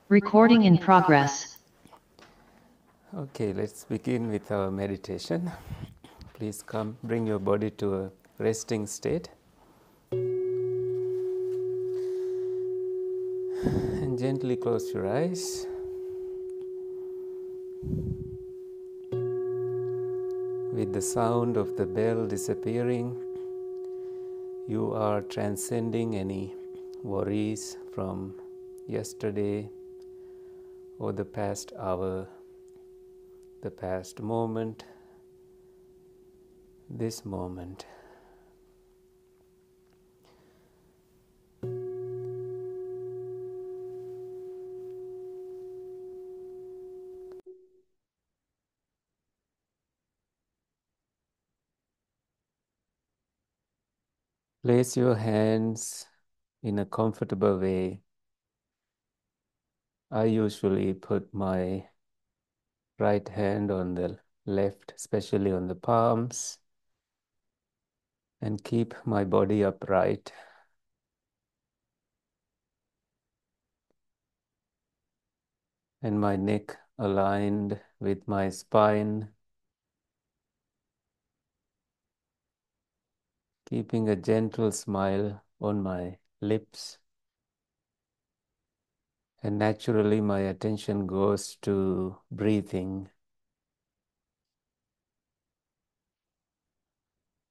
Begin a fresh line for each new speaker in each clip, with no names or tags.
Recording in progress.
Okay, let's begin with our meditation. Please come, bring your body to a resting state and gently close your eyes. With the sound of the bell disappearing, you are transcending any worries from yesterday or the past hour, the past moment, this moment. Place your hands in a comfortable way. I usually put my right hand on the left, especially on the palms, and keep my body upright. And my neck aligned with my spine, keeping a gentle smile on my lips. And naturally, my attention goes to breathing.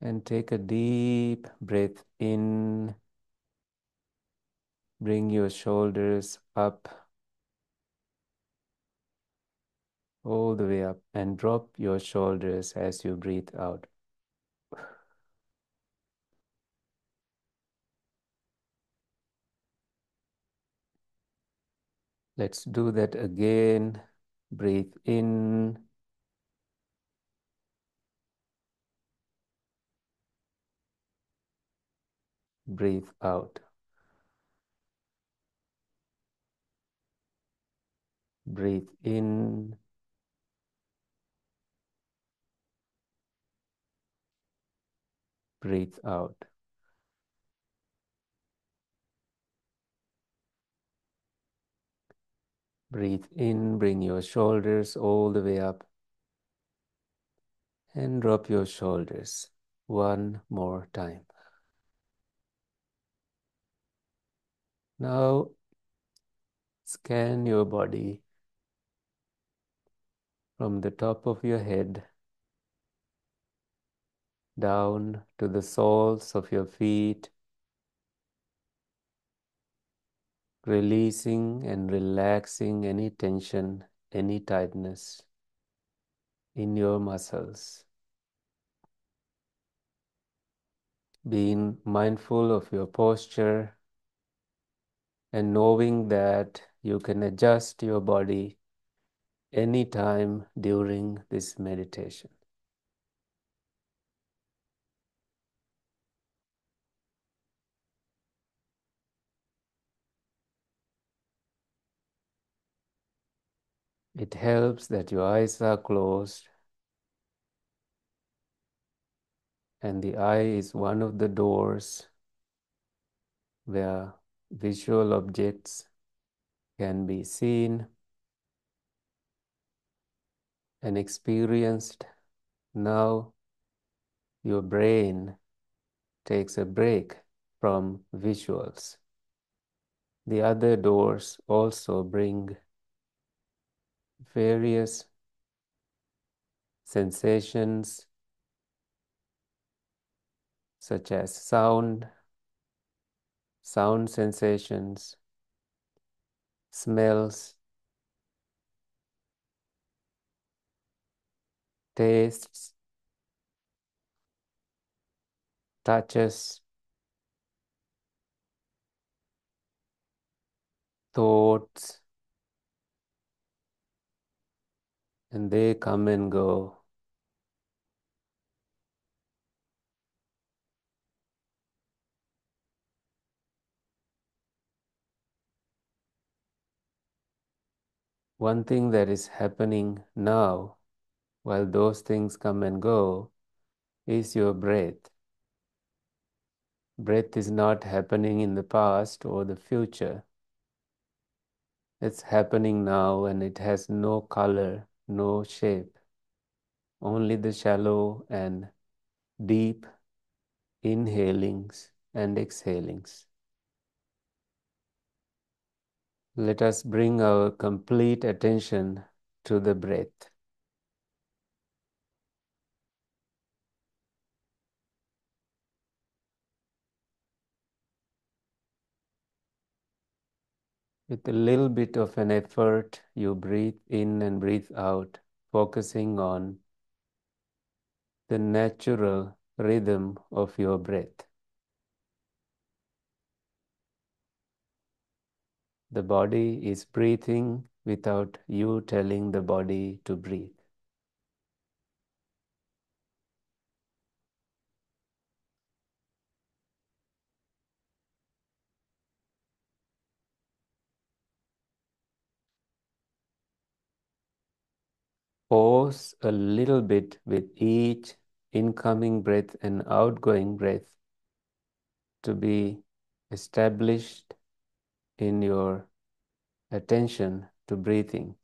And take a deep breath in. Bring your shoulders up, all the way up, and drop your shoulders as you breathe out. Let's do that again. Breathe in. Breathe out. Breathe in. Breathe out. Breathe in, bring your shoulders all the way up, and drop your shoulders one more time. Now, scan your body from the top of your head down to the soles of your feet, releasing and relaxing any tension, any tightness in your muscles. Being mindful of your posture and knowing that you can adjust your body anytime during this meditation. It helps that your eyes are closed, and the eye is one of the doors where visual objects can be seen and experienced. Now your brain takes a break from visuals. The other doors also bring various sensations such as sound sensations, smells, tastes, touches, thoughts, and they come and go. One thing that is happening now, while those things come and go, is your breath. Breath is not happening in the past or the future. It's happening now and it has no color, no shape, only the shallow and deep inhalings and exhalings. Let us bring our complete attention to the breath. With a little bit of an effort, you breathe in and breathe out, focusing on the natural rhythm of your breath. The body is breathing without you telling the body to breathe. Pause a little bit with each incoming breath and outgoing breath to be established in your attention to breathing.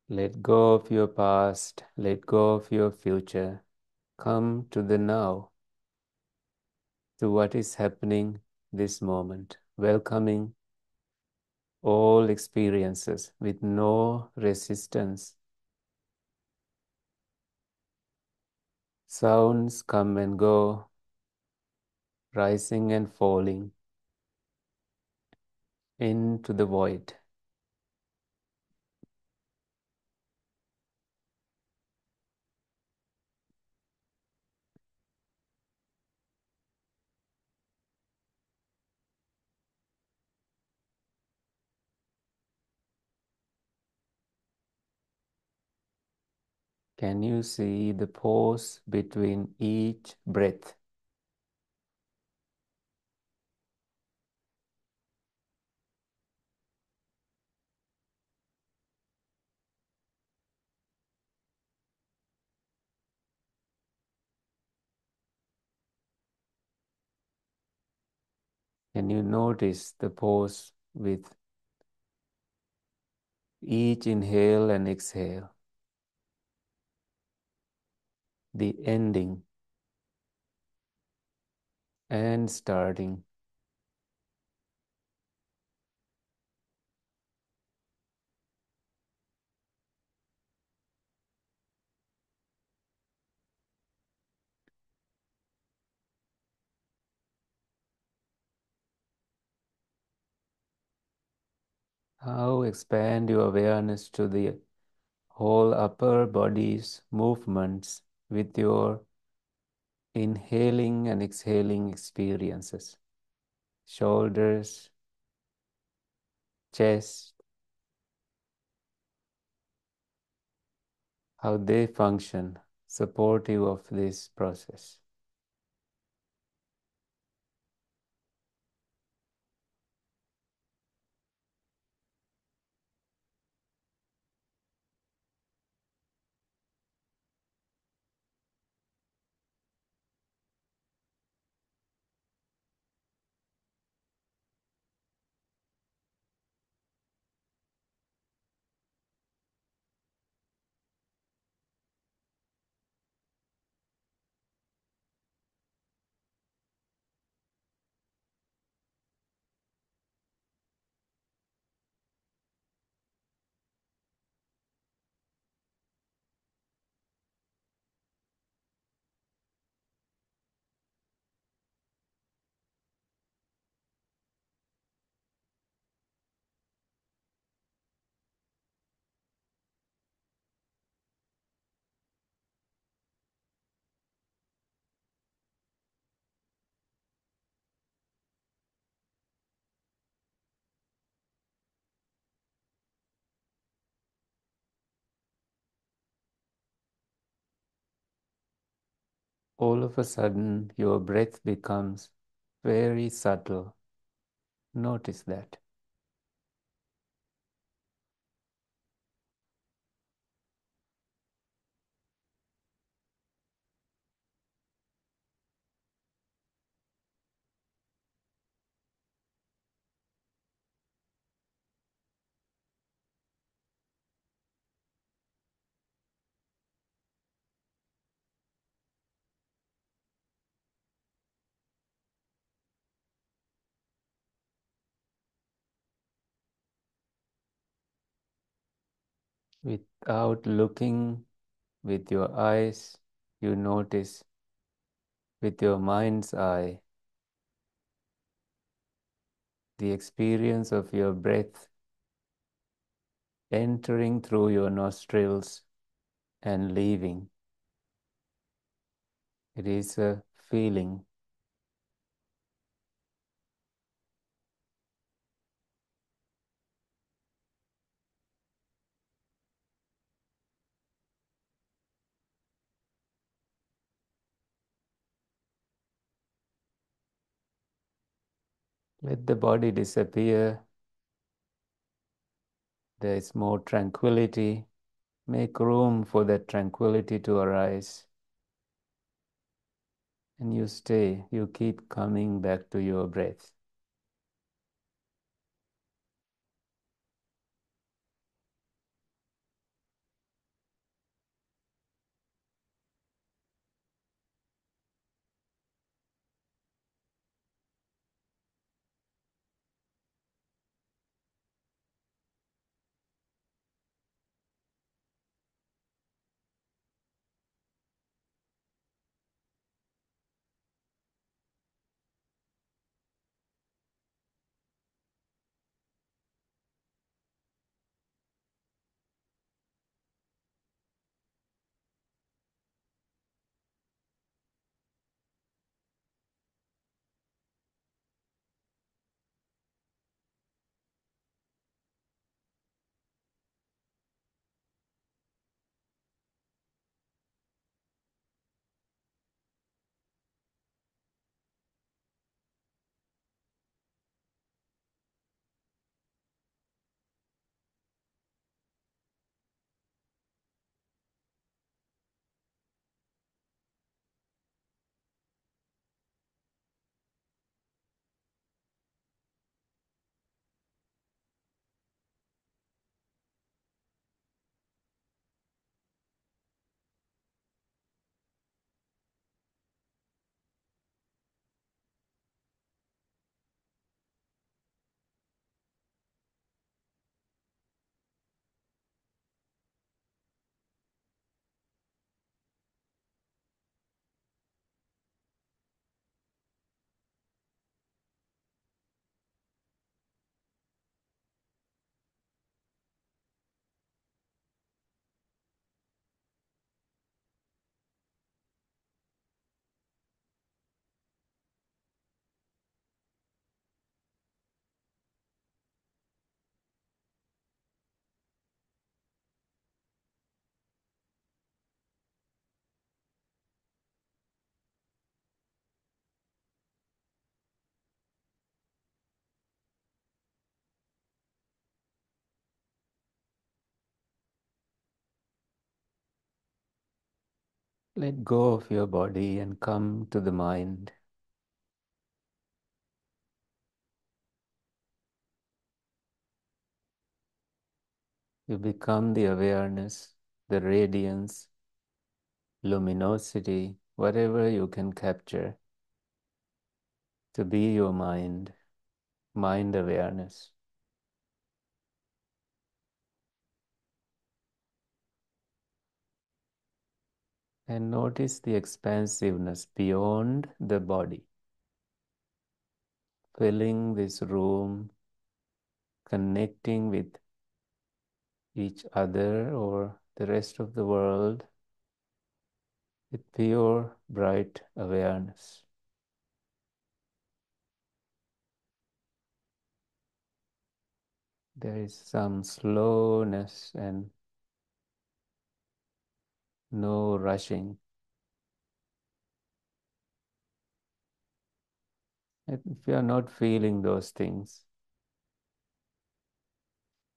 Let go of your past, let go of your future. Come to the now, to what is happening this moment, welcoming all experiences with no resistance. Sounds come and go, rising and falling into the void. Can you see the pause between each breath? Can you notice the pause with each inhale and exhale? The ending and starting. How expand your awareness to the whole upper body's movements with your inhaling and exhaling experiences. Shoulders, chest, how they function, supportive of this process. All of a sudden, your breath becomes very subtle, Notice that. Without looking with your eyes, you notice with your mind's eye the experience of your breath entering through your nostrils and leaving. It is a feeling. Let the body disappear. There is more tranquility. Make room for that tranquility to arise. And you stay, you keep coming back to your breath. Let go of your body and come to the mind. You become the awareness, the radiance, luminosity, whatever you can capture to be your mind, mind awareness. And notice the expansiveness beyond the body, filling this room, connecting with each other or the rest of the world with pure, bright awareness. There is some slowness and no rushing. If you are not feeling those things,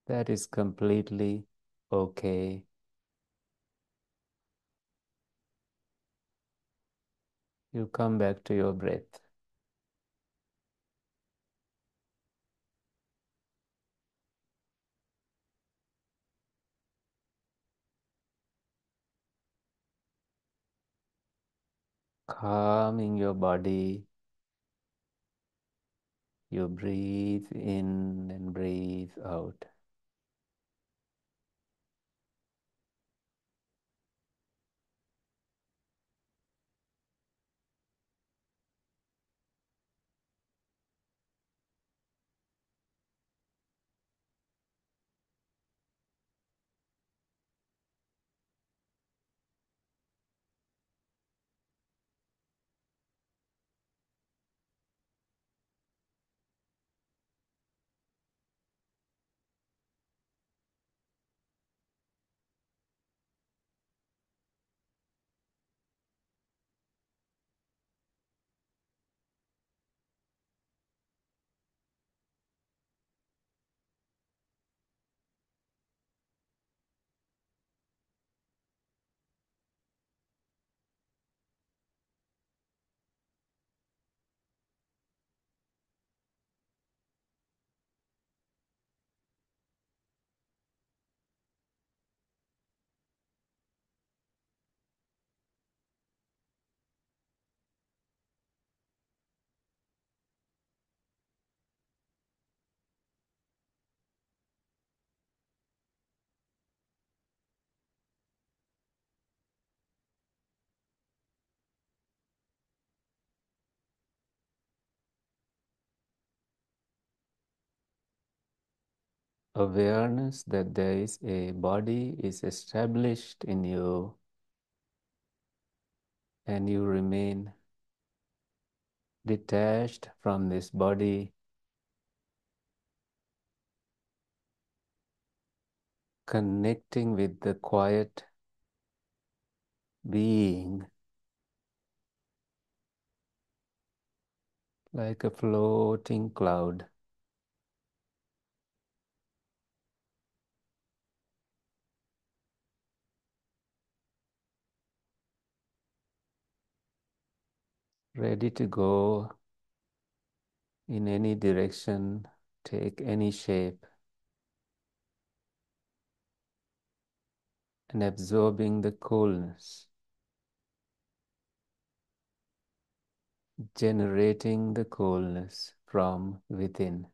that is completely okay. You come back to your breath. Calming your body. You breathe in and breathe out. Awareness that there is a body is established in you, and you remain detached from this body, connecting with the quiet being like a floating cloud. Ready to go in any direction, take any shape, and absorbing the coolness, generating the coolness from within.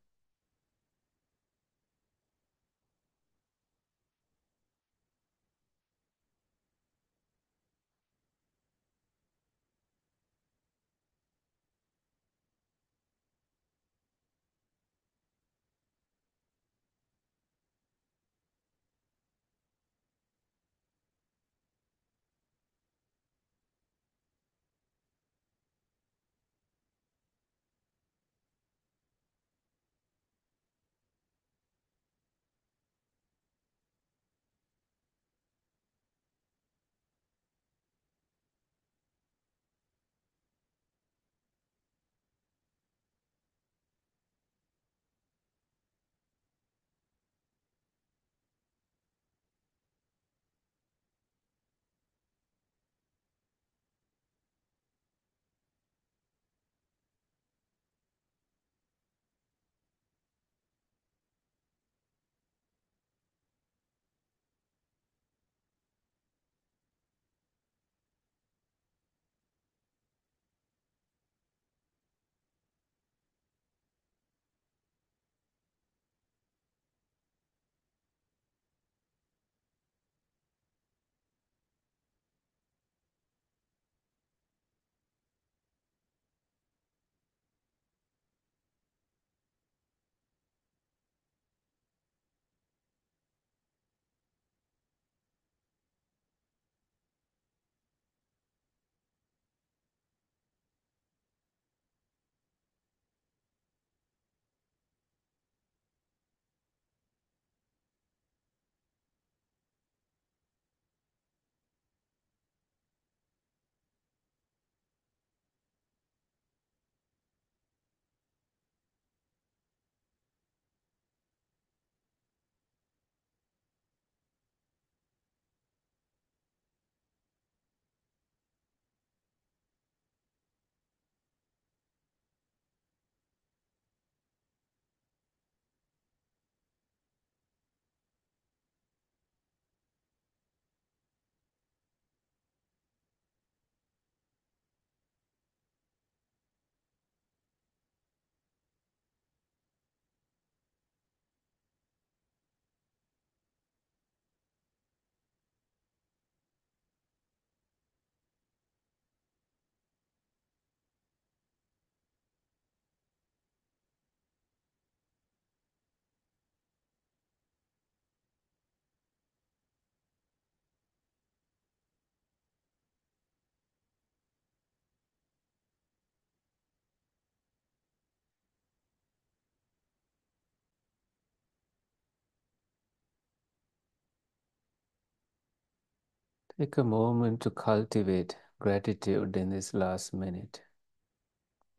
Take a moment to cultivate gratitude in this last minute.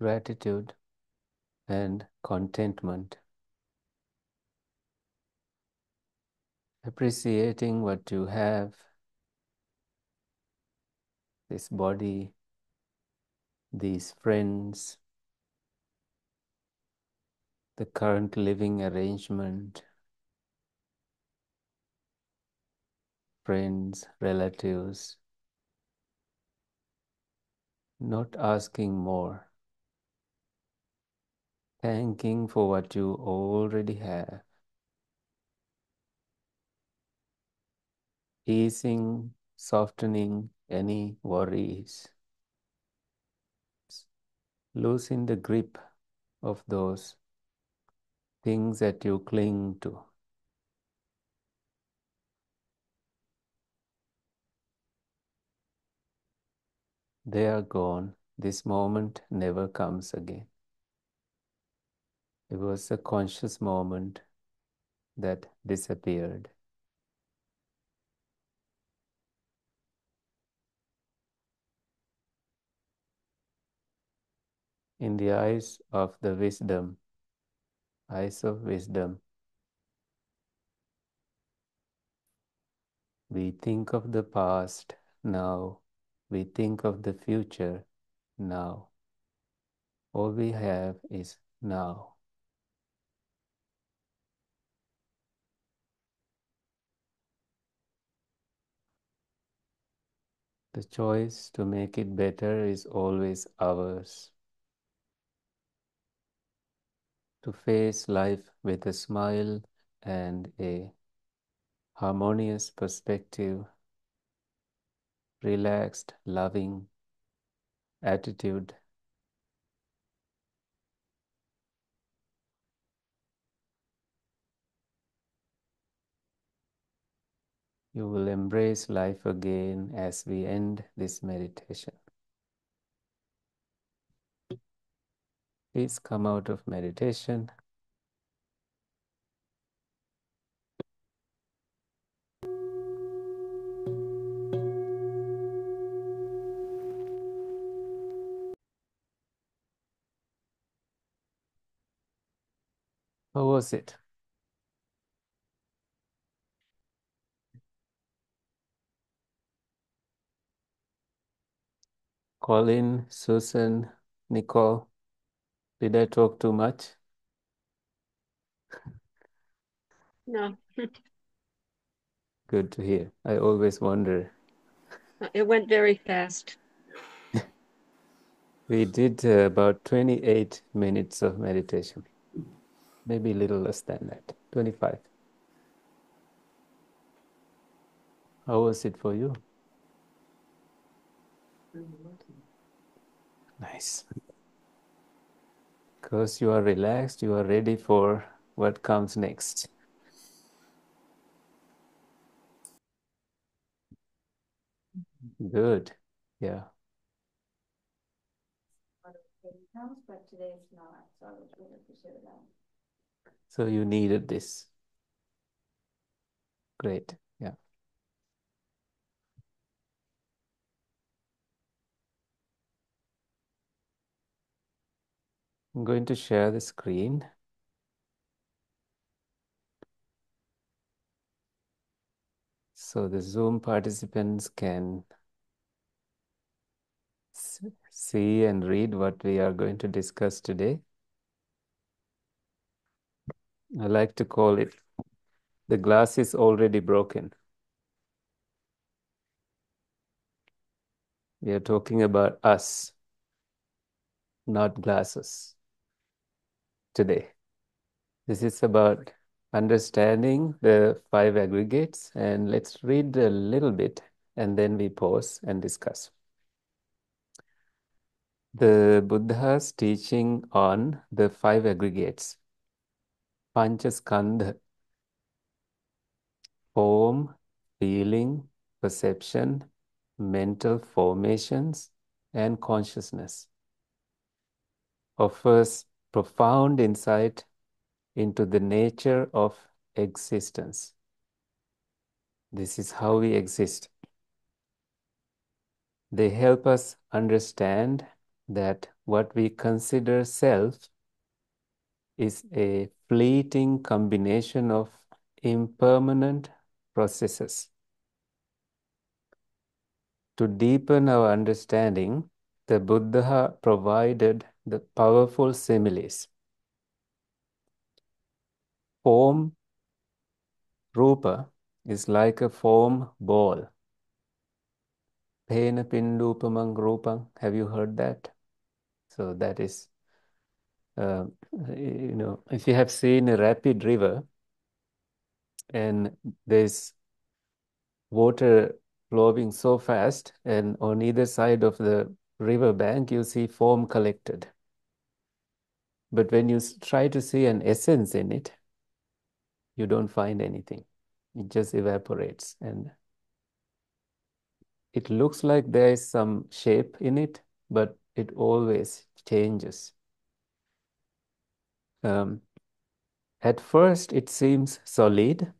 Gratitude and contentment. Appreciating what you have, this body, these friends, the current living arrangement, friends, relatives, not asking more, thanking for what you already have, easing, softening any worries, loosen the grip of those things that you cling to. They are gone. This moment never comes again. It was a conscious moment that disappeared. In the eyes of wisdom, we think of the past now, we think of the future now. All we have is now. The choice to make it better is always ours. To face life with a smile and a harmonious perspective, relaxed, loving attitude. You will embrace life again as we end this meditation. Please come out of meditation. How was it? Colin, Susan, Nicole, did I talk too much?
No.
Good to hear. I always wonder.
It went very fast.
We did about 28 minutes of meditation. Maybe a little less than that, 25. How was it for you? Nice. Because you are relaxed, you are ready for what comes next. Good. Yeah.
But today it's not, so I was really appreciative of that.
So you needed this. Great. Yeah. I'm going to share the screen. So the Zoom participants can see and read what we are going to discuss today. I like to call it, the glass is already broken. We are talking about us, not glasses, today. This is about understanding the five aggregates, and let's read a little bit and then we pause and discuss. The Buddha's teaching on the five aggregates, Panchaskandha, form, feeling, perception, mental formations, and consciousness, offers profound insight into the nature of existence. This is how we exist. They help us understand that what we consider self is a fleeting combination of impermanent processes. To deepen our understanding, the Buddha provided the powerful similes. Form, Rūpa, is like a foam ball. Pena pindupamang rupang. Have you heard that? So that is, if you have seen a rapid river and there's water flowing so fast, and on either side of the river bank you see foam collected. But when you try to see an essence in it, you don't find anything. It just evaporates, and it looks like there is some shape in it, but it always changes. At first it seems solid,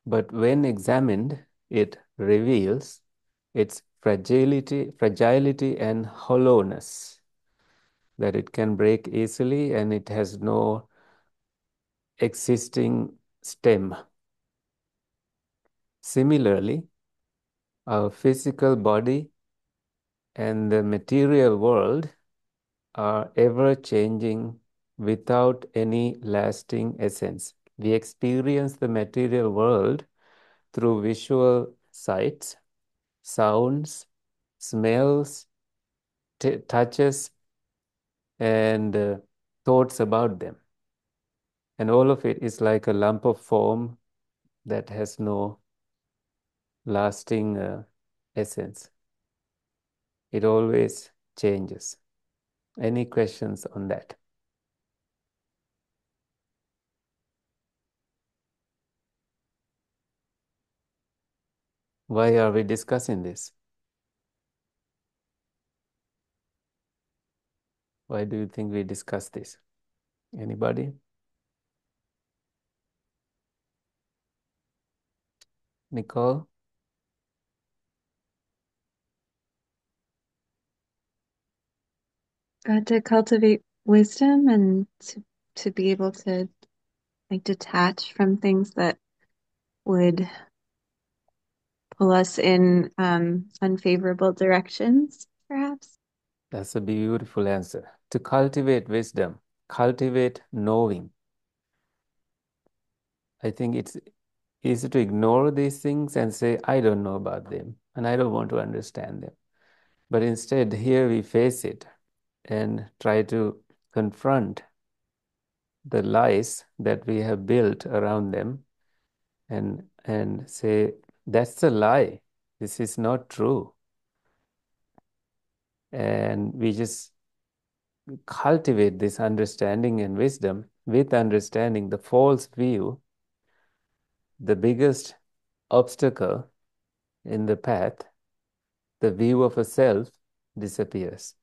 but when examined, it reveals its fragility and hollowness, that it can break easily and it has no existing stem. Similarly, our physical body and the material world are ever changing without any lasting essence. We experience the material world through visual sights, sounds, smells, touches, and thoughts about them. And all of it is like a lump of foam that has no lasting essence. It always changes. Any questions on that? Why are we discussing this? Why do you think we discuss this? Anybody? Nicole?
To cultivate wisdom and to be able to like detach from things that would pull us in unfavorable directions, perhaps.
That's a beautiful answer. To cultivate wisdom, cultivate knowing. I think it's easy to ignore these things and say, I don't know about them and I don't want to understand them. But instead, here we face it and try to confront the lies that we have built around them and say, that's a lie. This is not true. And we just cultivate this understanding and wisdom. With understanding the false view, the biggest obstacle in the path, the view of a self, disappears.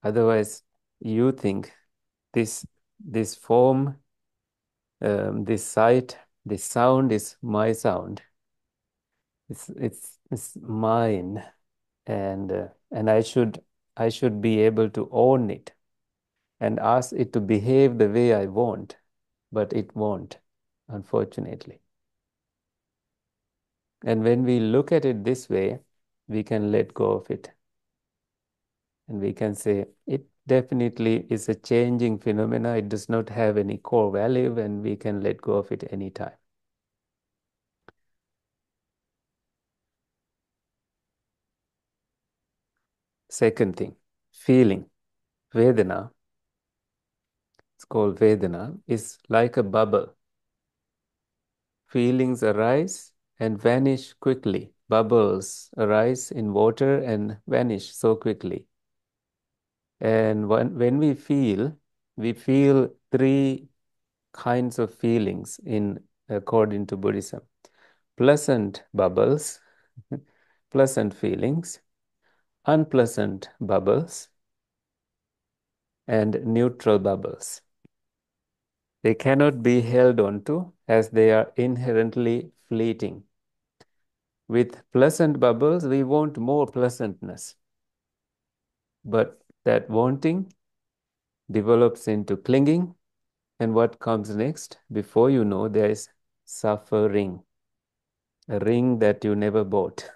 Otherwise, you think this form, this sight, this sound is my sound. It's mine, and I should be able to own it and ask it to behave the way I want, but it won't, unfortunately. And when we look at it this way, we can let go of it. And we can say, it definitely is a changing phenomena. It does not have any core value, and we can let go of it anytime. Second thing, feeling. Vedanā, it's called Vedanā, is like a bubble. Feelings arise and vanish quickly. Bubbles arise in water and vanish so quickly. And when we feel three kinds of feelings according to Buddhism. Pleasant bubbles, pleasant feelings, unpleasant bubbles, and neutral bubbles. They cannot be held onto as they are inherently fleeting. With pleasant bubbles, we want more pleasantness. But that wanting develops into clinging. And what comes next? Before you know, there is suffering. A ring that you never bought.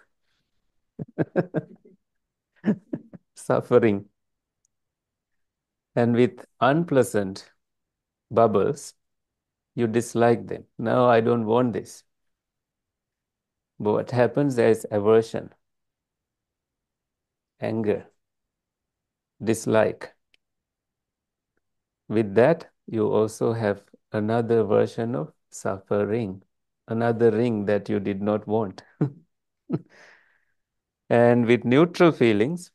Suffering. And with unpleasant bubbles, you dislike them. No, I don't want this. But what happens? There is aversion, anger, dislike. With that, you also have another version of suffering, another ring that you did not want. And with neutral feelings,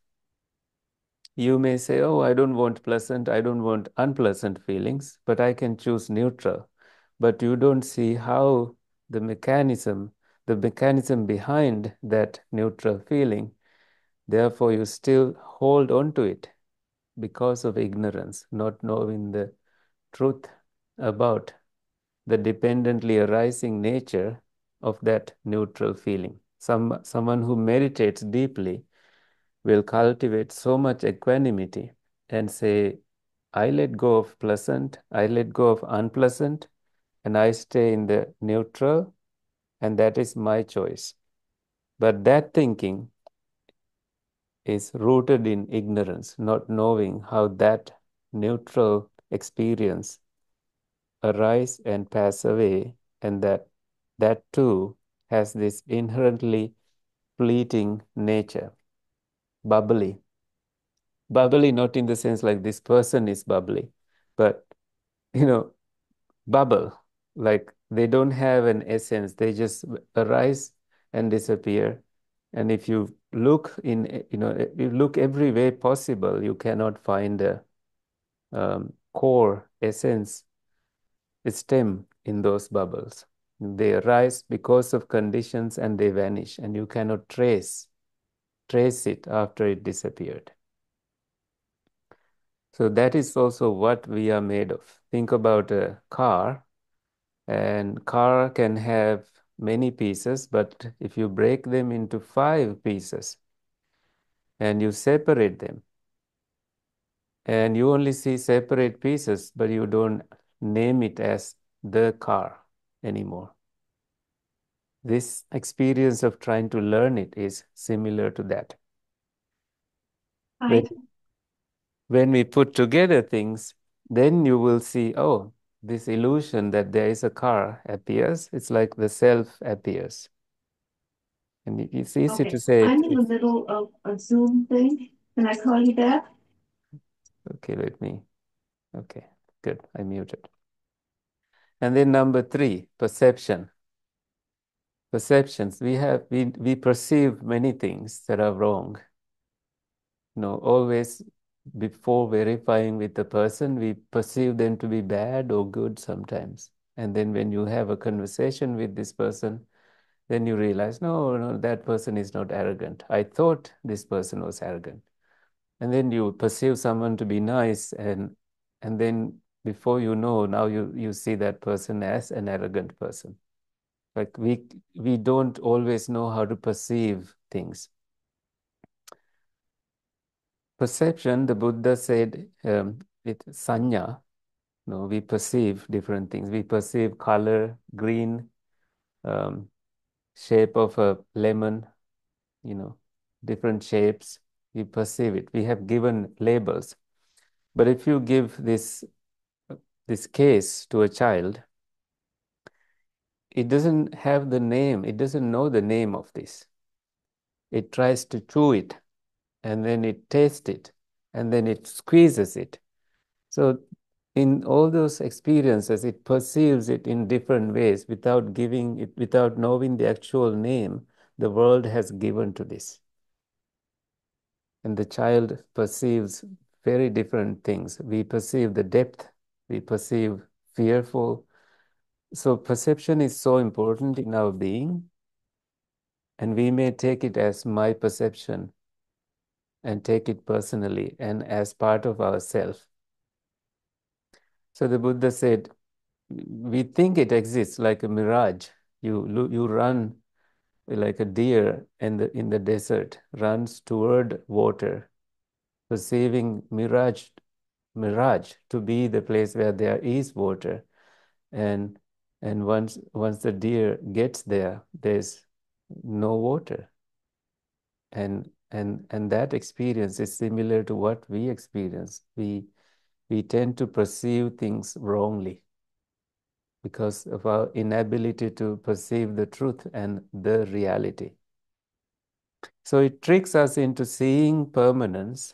you may say, oh, I don't want pleasant, I don't want unpleasant feelings, but I can choose neutral. But you don't see how the mechanism behind that neutral feeling, therefore you still hold on to it because of ignorance, not knowing the truth about the dependently arising nature of that neutral feeling. Someone who meditates deeply will cultivate so much equanimity and say, I let go of pleasant, I let go of unpleasant, and I stay in the neutral, and that is my choice. But that thinking is rooted in ignorance, not knowing how that neutral experience arise and pass away, and that too has this inherently fleeting nature, bubbly. Bubbly not in the sense like this person is bubbly, but bubble, like they don't have an essence, they just arise and disappear. And if you look you look every way possible, you cannot find a core essence, stem in those bubbles. They arise because of conditions and they vanish, and you cannot trace it after it disappeared. So that is also what we are made of. Think about a car, and car can have many pieces, but if you break them into 5 pieces and you separate them, and you only see separate pieces, but you don't name it as the car anymore. This experience of trying to learn it is similar to that. When we put together things, then you will see, oh, this illusion that there is a car appears. It's like the self appears. And it's easy to say.
I'm in the middle of a Zoom thing. Can I call you back?
Okay, okay, good. I muted. And then number 3, perception. Perceptions. We perceive many things that are wrong. Always before verifying with the person, we perceive them to be bad or good sometimes. And then when you have a conversation with this person, then you realize, no, that person is not arrogant. I thought this person was arrogant. And then you perceive someone to be nice, and then before you know, now you see that person as an arrogant person. Like we don't always know how to perceive things. Perception, the Buddha said, it's sanya. We perceive different things. We perceive color, green, shape of a lemon, different shapes. We perceive it. We have given labels. But if you give this case to a child, it doesn't have the name. It doesn't know the name of this. It tries to chew it, and then it tastes it, and then it squeezes it. So in all those experiences, it perceives it in different ways without knowing the actual name the world has given to this. And the child perceives very different things. We perceive the depth, we perceive fearful. So perception is so important in our being, and we may take it as my perception and take it personally and as part of ourself. So the Buddha said, we think it exists like a mirage. You run like a deer in the desert, runs toward water, perceiving mirage to be the place where there is water. And once the deer gets there, there's no water. And that experience is similar to what we experience. We tend to perceive things wrongly because of our inability to perceive the truth and the reality. So it tricks us into seeing permanence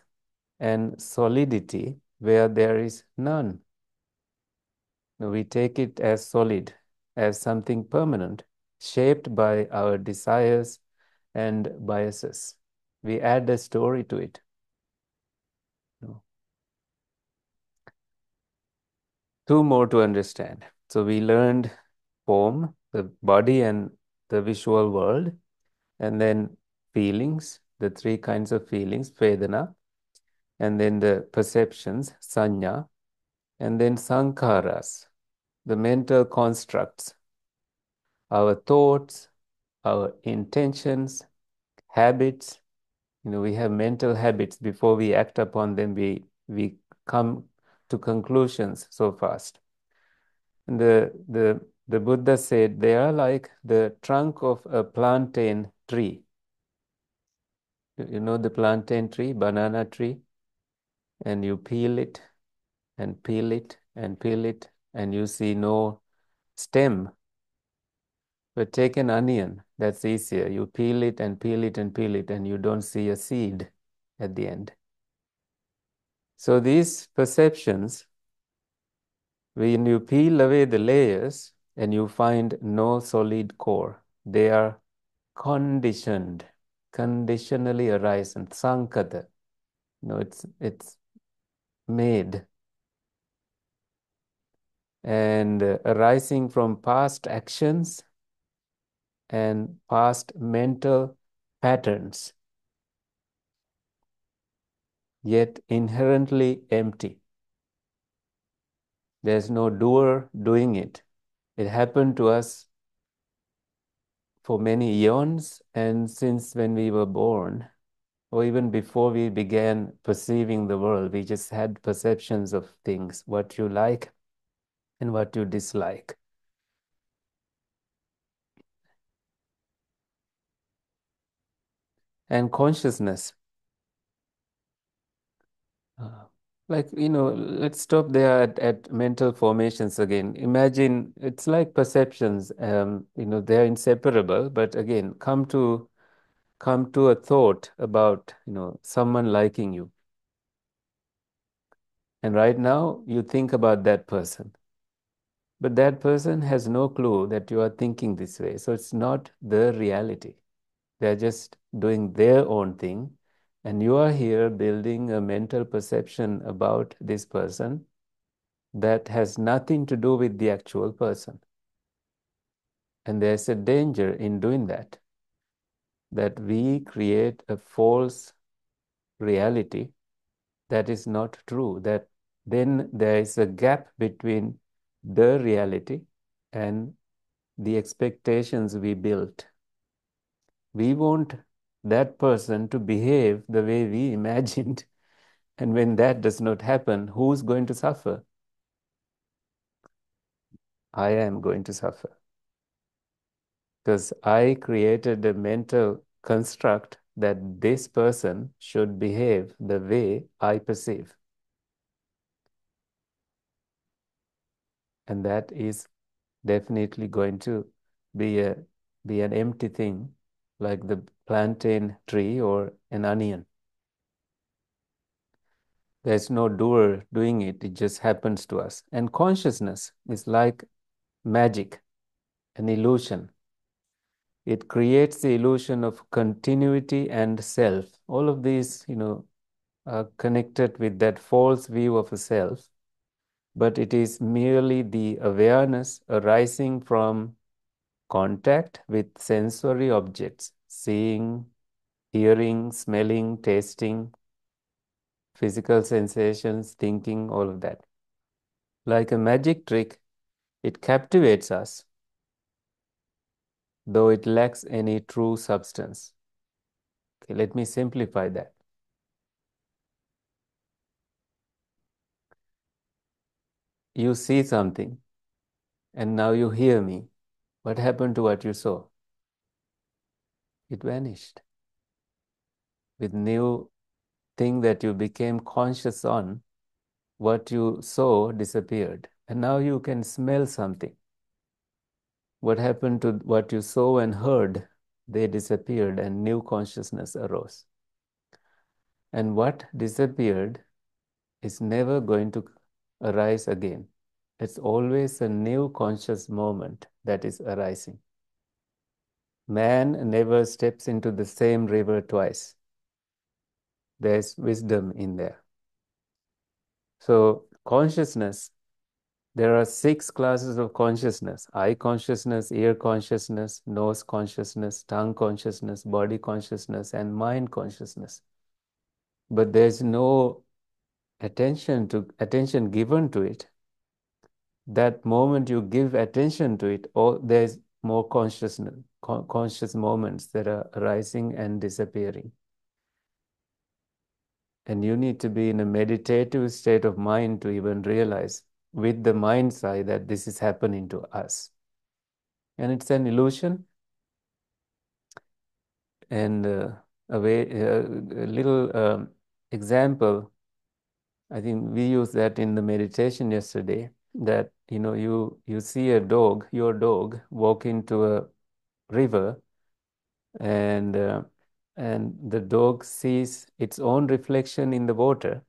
and solidity where there is none. We take it as solid, as something permanent, shaped by our desires and biases. We add a story to it. Two more to understand. So we learned form, the body and the visual world, and then feelings, the three kinds of feelings, Vedanā, and then the perceptions, Sanya, and then Sankharas, the mental constructs, our thoughts, our intentions, habits. We have mental habits. Before we act upon them, we come to conclusions so fast. And the Buddha said they are like the trunk of a plantain tree. You know the plantain tree, banana tree, and you peel it and peel it and peel it, and you see no stem. But take an onion, that's easier. You peel it and peel it and peel it, and you don't see a seed at the end. So these perceptions, when you peel away the layers and you find no solid core, they are conditioned, conditionally arisen, sankata. It's made and arising from past actions and past mental patterns, yet inherently empty. There's no doer doing it. It happened to us for many eons, and since when we were born, or even before we began perceiving the world, we just had perceptions of things, what you like and what you dislike. And consciousness. Let's stop there at mental formations again. Imagine it's like perceptions, they're inseparable, but again, come to a thought about, someone liking you. And right now, you think about that person. But that person has no clue that you are thinking this way. So it's not the reality. They're just doing their own thing. And you are here building a mental perception about this person that has nothing to do with the actual person. And there's a danger in doing that we create a false reality that is not true, that then there is a gap between the reality and the expectations we built. We want that person to behave the way we imagined. And when that does not happen, who's going to suffer? I am going to suffer. Because I created a mental construct that this person should behave the way I perceive. And that is definitely going to be an empty thing, like the plantain tree or an onion. There's no doer doing it, it just happens to us. And consciousness is like magic, an illusion. It creates the illusion of continuity and self. All of these, are connected with that false view of a self, but it is merely the awareness arising from contact with sensory objects, seeing, hearing, smelling, tasting, physical sensations, thinking, all of that. Like a magic trick, it captivates us. though it lacks any true substance. Okay, let me simplify that. You see something, and now you hear me. What happened to what you saw? It vanished. With new thing that you became conscious on, what you saw disappeared. And now you can smell something. What happened to what you saw and heard? They disappeared and new consciousness arose. And what disappeared is never going to arise again. It's always a new conscious moment that is arising. Man never steps into the same river twice. There's wisdom in there. So consciousness, there are 6 classes of consciousness: eye consciousness, ear consciousness, nose consciousness, tongue consciousness, body consciousness, and mind consciousness. But there's no attention given to it. That moment you give attention to it, or there's more consciousness, conscious moments that are arising and disappearing. And you need to be in a meditative state of mind to even realize with the mind's eye that this is happening to us. And it's an illusion. And a little example, I think we used that in the meditation yesterday, that you see a dog, your dog, walk into a river, and the dog sees its own reflection in the water,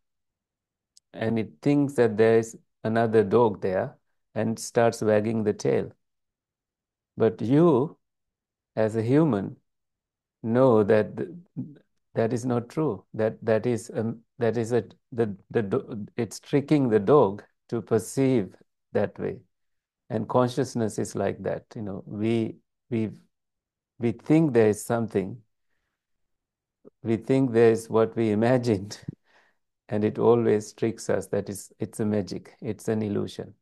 and it thinks that there is another dog there and starts wagging the tail. But you, as a human, know that that is not true. It's tricking the dog to perceive that way. And consciousness is like that. We think there is something. We think there is what we imagined, and it always tricks us. It's a magic. It's an illusion.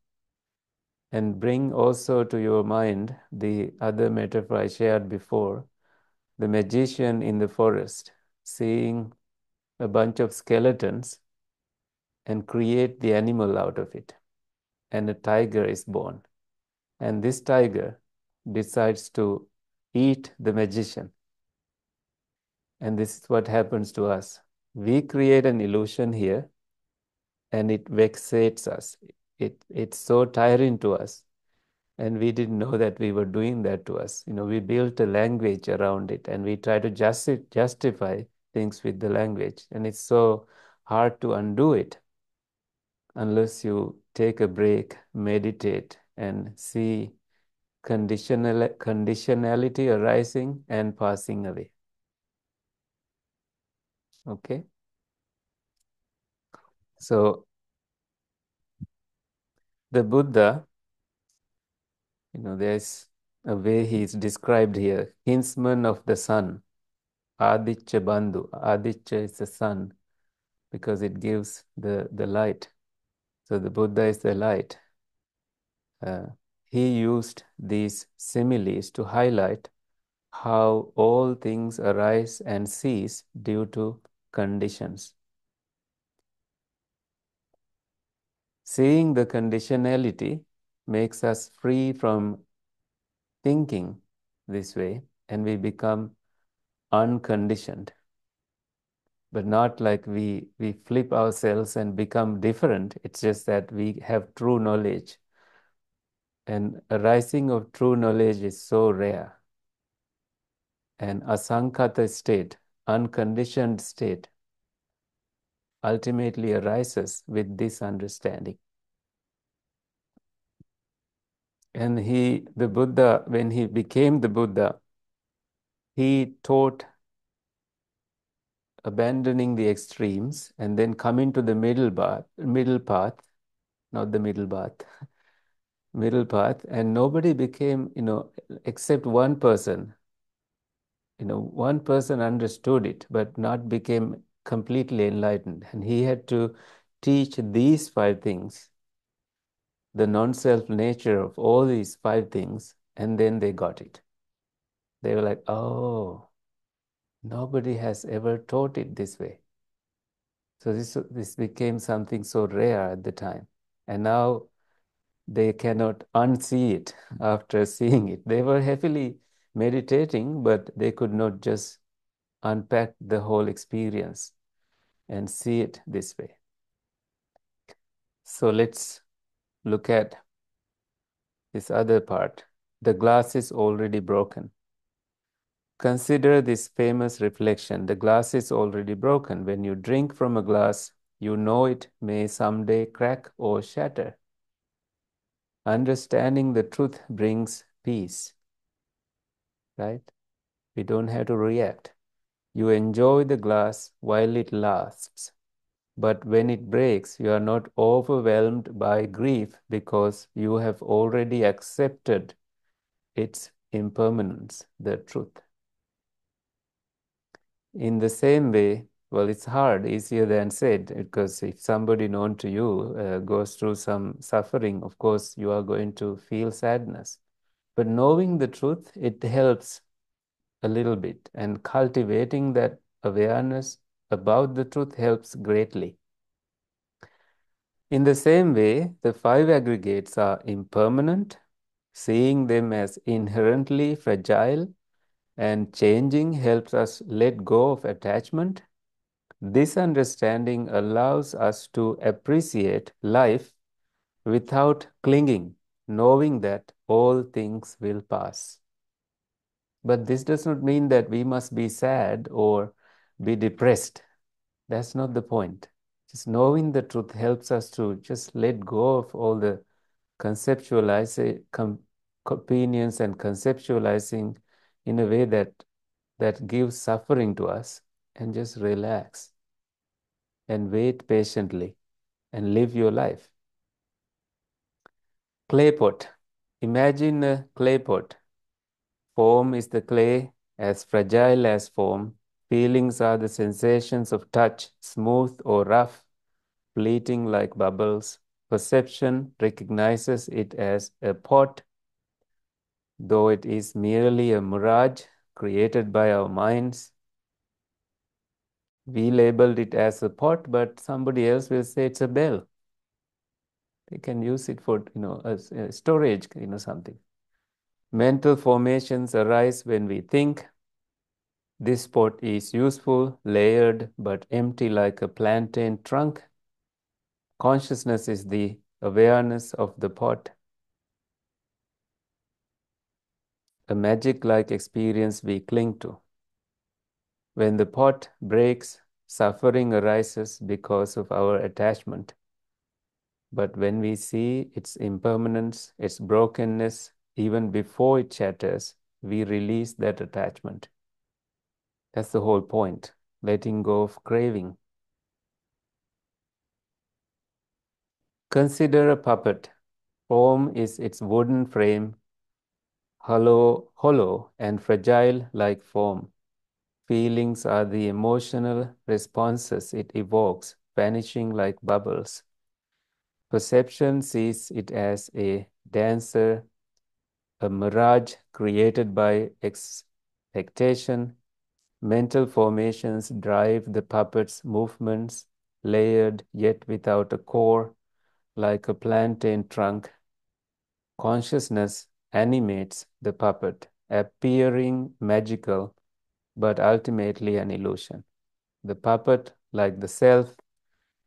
And bring also to your mind the other metaphor I shared before, the magician in the forest, seeing a bunch of skeletons and create the animal out of it. And a tiger is born. And this tiger decides to eat the magician. And this is what happens to us. We create an illusion here, and it vexates us. It's so tiring to us. And we didn't know that we were doing that to us. We built a language around it, and we try to justify things with the language. And it's so hard to undo it unless you take a break, meditate, and see conditionality arising and passing away. Okay? So, the Buddha, there's a way he is described here, kinsman of the sun, Aditya Bandhu. Aditya is the sun because it gives the light. So the Buddha is the light. He used these similes to highlight how all things arise and cease due to conditions. Seeing the conditionality makes us free from thinking this way, and we become unconditioned. But not like we flip ourselves and become different. It's just that we have true knowledge. And arising of true knowledge is so rare. And asankata state, unconditioned state, ultimately arises with this understanding. And the Buddha, when he became the Buddha, he taught abandoning the extremes and then coming to the middle path, not the middle path, middle path, and nobody became, except one person. One person understood it, but not became completely enlightened. And he had to teach these 5 things, the non-self nature of all these 5 things, and then they got it. They were like, oh, nobody has ever taught it this way. So this became something so rare at the time. And now they cannot unsee it after seeing it. They were heavily meditating, but they could not just unpack the whole experience and see it this way. So let's look at this other part. The glass is already broken. Consider this famous reflection. The glass is already broken. When you drink from a glass, you know it may someday crack or shatter. Understanding the truth brings peace, right? We don't have to react. You enjoy the glass while it lasts. But when it breaks, you are not overwhelmed by grief because you have already accepted its impermanence, the truth. In the same way, well, it's hard, easier than said, because if somebody known to you goes through some suffering, of course, you are going to feel sadness. But knowing the truth, it helps a little bit, and cultivating that awareness about the truth helps greatly. In the same way, the five aggregates are impermanent. Seeing them as inherently fragile and changing helps us let go of attachment. This understanding allows us to appreciate life without clinging, knowing that all things will pass. But this does not mean that we must be sad or be depressed. That's not the point. Just knowing the truth helps us to just let go of all the opinions and conceptualizing in a way that gives suffering to us, and just relax and wait patiently and live your life. Clay pot. Imagine a clay pot. Form is the clay, as fragile as form. Feelings are the sensations of touch, smooth or rough, fleeting like bubbles. Perception recognizes it as a pot, though it is merely a mirage created by our minds. We labeled it as a pot, but somebody else will say it's a bell. They can use it for, as storage, something. Mental formations arise when we think. This pot is useful, layered, but empty like a plantain trunk. Consciousness is the awareness of the pot, a magic-like experience we cling to. When the pot breaks, suffering arises because of our attachment. But when we see its impermanence, its brokenness, even before it shatters, we release that attachment. That's the whole point, letting go of craving. Consider a puppet. Form is its wooden frame, hollow and fragile like foam. Feelings are the emotional responses it evokes, vanishing like bubbles. Perception sees it as a dancer, a mirage created by expectation. Mental formations drive the puppet's movements, layered yet without a core, like a plantain trunk. Consciousness animates the puppet, appearing magical, but ultimately an illusion. The puppet, like the self,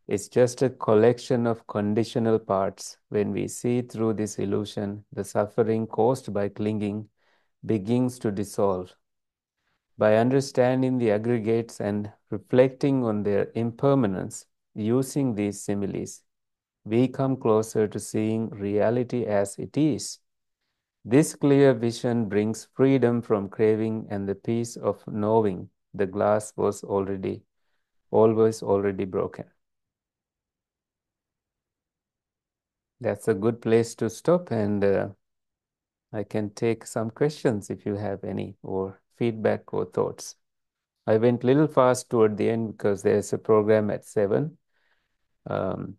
is just a collection of conditional parts. When we see through this illusion, the suffering caused by clinging begins to dissolve. By understanding the aggregates and reflecting on their impermanence, using these similes, we come closer to seeing reality as it is. This clear vision brings freedom from craving and the peace of knowing the glass was always already broken. That's a good place to stop, and I can take some questions if you have any, or feedback or thoughts. I went a little fast toward the end because there's a program at 7. Um,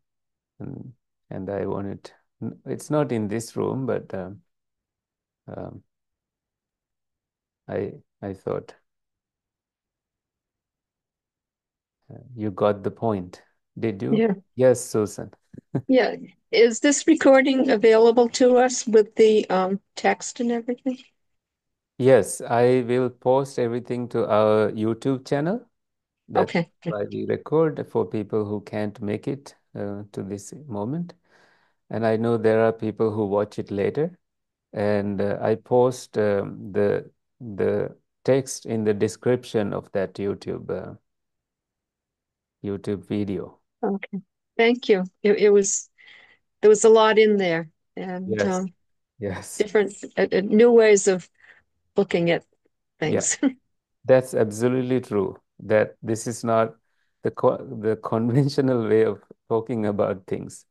and I wanted, it's not in this room, but I thought you got the point. Did you?
Yeah.
Yes, Susan.
Yeah. Is this recording available to us with the text and everything?
Yes, I will post everything to our YouTube channel. That's
Okay.
why we record for people who can't make it to this moment. And I know there are people who watch it later. And I post the text in the description of that YouTube video.
Okay. Thank you. It was there was a lot in there and
Yes. Yes.
different new ways of looking at
Yeah,
things.
that's absolutely true. That this is not the conventional way of talking about things.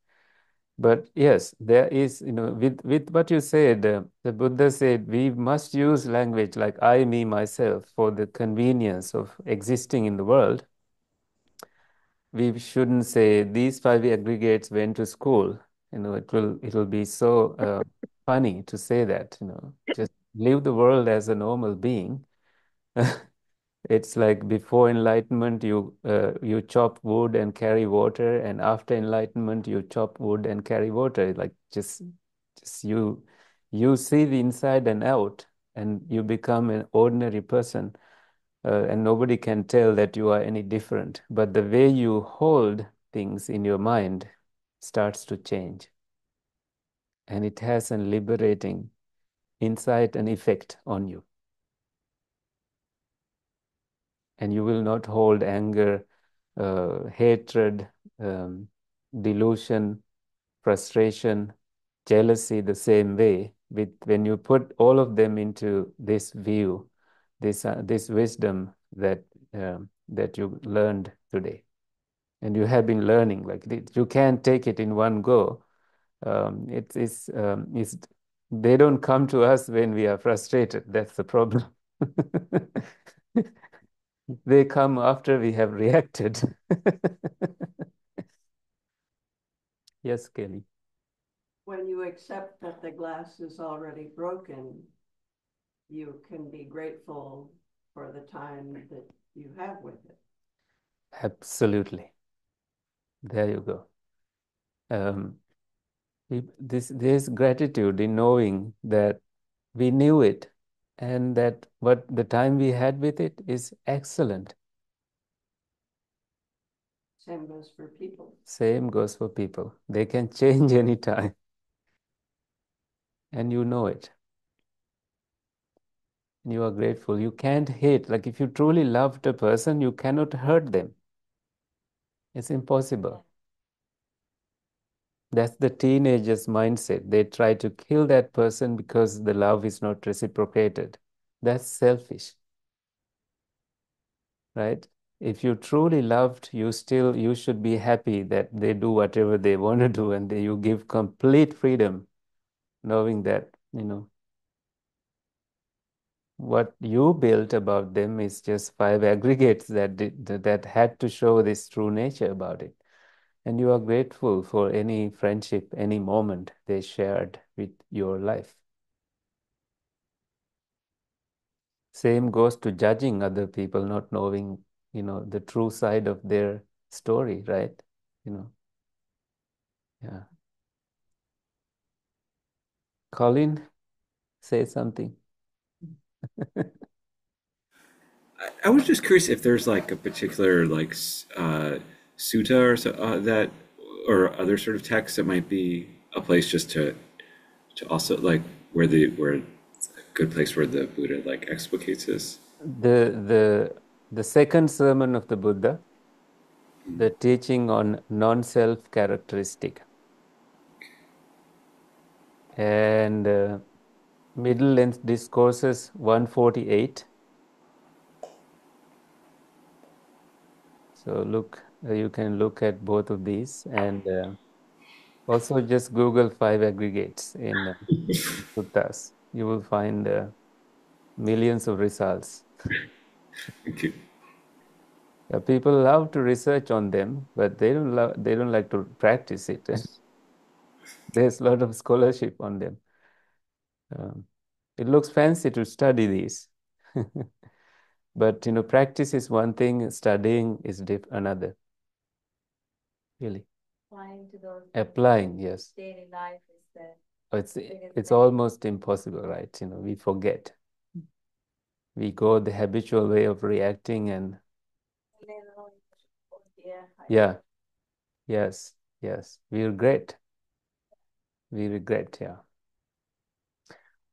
But yes, there is, with what you said, the Buddha said we must use language like I, me, myself for the convenience of existing in the world. We shouldn't say these five aggregates went to school. It'll be so funny to say that, just live the world as a normal being. It's like before enlightenment, you chop wood and carry water, and after enlightenment, you chop wood and carry water. Like just you see the inside and out, and you become an ordinary person, and nobody can tell that you are any different. But the way you hold things in your mind starts to change, and it has a liberating insight and effect on you. And you will not hold anger, hatred, delusion, frustration, jealousy the same way. When you put all of them into this view, this wisdom that you learned today, and you have been learning, like you can't take it in one go. It's they don't come to us when we are frustrated. That's the problem. They come after we have reacted. Yes, Kelly.
When you accept that the glass is already broken, you can be grateful for the time that you have with it.
Absolutely. There you go. There's gratitude in knowing that we knew it and that what the time we had with it is excellent.
Same goes for people.
Same goes for people. They can change anytime. And you know it. And you are grateful. You can't hate. Like if you truly loved a person, you cannot hurt them. It's impossible. That's the teenager's mindset. They try to kill that person because the love is not reciprocated. That's selfish, right? If you truly loved, you should be happy that they do whatever they want to do, and you give complete freedom, knowing that, what you built about them is just five aggregates that had to show this true nature about it. And you are grateful for any friendship, any moment they shared with your life. Same goes to judging other people, not knowing, the true side of their story, right? Yeah. Colin, say something.
I was just curious if there's like a particular sutta or so, that or other sort of text that might be a place just to also like where a good place where the Buddha like explicates this.
The second sermon of the Buddha, the teaching on non-self characteristic, and Middle Length Discourses 148. So you can look at both of these, and also just Google Five Aggregates in suttas. You will find millions of results.
Thank you.
People love to research on them, but they don't like to practice it. There's a lot of scholarship on them. It looks fancy to study these. But practice is one thing, studying is another. Really.
Applying to those
Applying, yes.
daily life is the
It's
biggest
almost impossible, right? We forget. We go the habitual way of reacting and yeah. Yes. We regret. Yeah.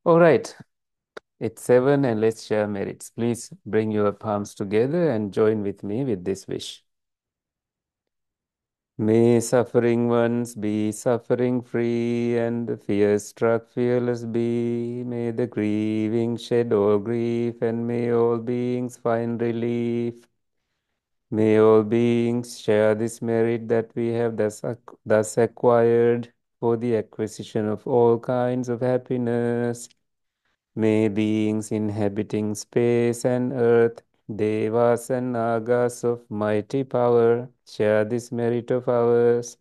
All right. It's 7 and let's share merits. Please bring your palms together and join with me with this wish. May suffering ones be suffering free and the fear-struck fearless be. May the grieving shed all grief and may all beings find relief. May all beings share this merit that we have thus acquired for the acquisition of all kinds of happiness. May beings inhabiting space and earth, devas and nagas of mighty power, share this merit of ours.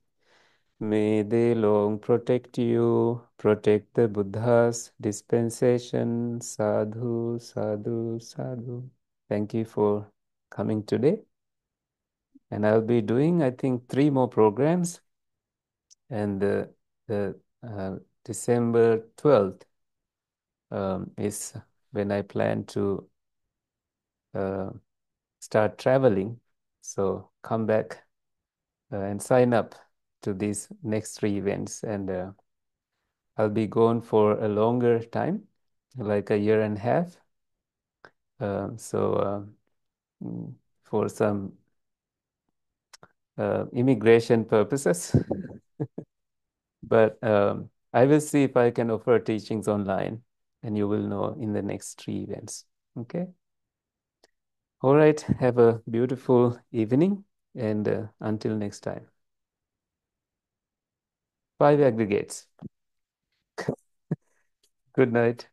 May they long protect you, protect the Buddha's dispensation. Sadhu, sadhu, sadhu. Thank you for coming today. And I'll be doing, I think, 3 more programs. And the December 12th is when I plan to start traveling. So come back and sign up to these next 3 events. And I'll be gone for a longer time, like a year and a half. For some immigration purposes. But I will see if I can offer teachings online, and you will know in the next 3 events. Okay? All right. Have a beautiful evening, and until next time. 5 aggregates. Good night.